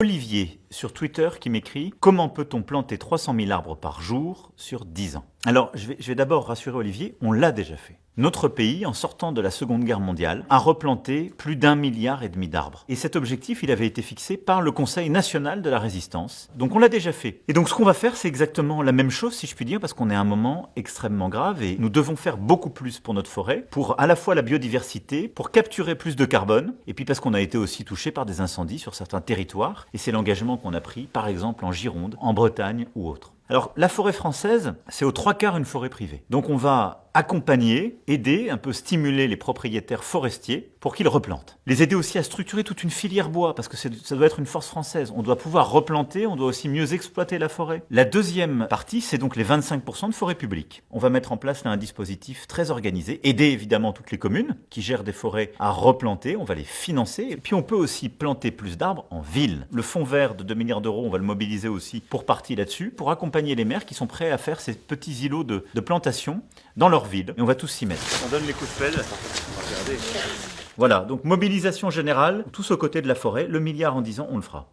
Olivier sur Twitter qui m'écrit « Comment peut-on planter 300 000 arbres par jour sur 10 ans ?» Alors, je vais d'abord rassurer Olivier, on l'a déjà fait. Notre pays, en sortant de la Seconde Guerre mondiale, a replanté plus d'1,5 milliard d'arbres. Et cet objectif, il avait été fixé par le Conseil national de la résistance. Donc on l'a déjà fait. Et donc ce qu'on va faire, c'est exactement la même chose, si je puis dire, parce qu'on est à un moment extrêmement grave et nous devons faire beaucoup plus pour notre forêt, pour à la fois la biodiversité, pour capturer plus de carbone, et puis parce qu'on a été aussi touché par des incendies sur certains territoires. Et c'est l'engagement qu'on a pris, par exemple en Gironde, en Bretagne ou autre. Alors, la forêt française, c'est aux 3/4 une forêt privée. Donc on va accompagner, aider, un peu stimuler les propriétaires forestiers pour qu'ils replantent. Les aider aussi à structurer toute une filière bois, parce que ça doit être une force française. On doit pouvoir replanter, on doit aussi mieux exploiter la forêt. La deuxième partie, c'est donc les 25% de forêt publique. On va mettre en place là un dispositif très organisé, aider évidemment toutes les communes qui gèrent des forêts à replanter, on va les financer, et puis on peut aussi planter plus d'arbres en ville. Le fonds vert de 2 milliards d'euros, on va le mobiliser aussi pour partie là-dessus, pour accompagner les maires qui sont prêts à faire ces petits îlots de plantation dans leur ville. Et on va tous s'y mettre. On donne les coups de pelle. Regardez. Voilà, donc mobilisation générale, tous aux côtés de la forêt, le milliard en 10 ans, on le fera.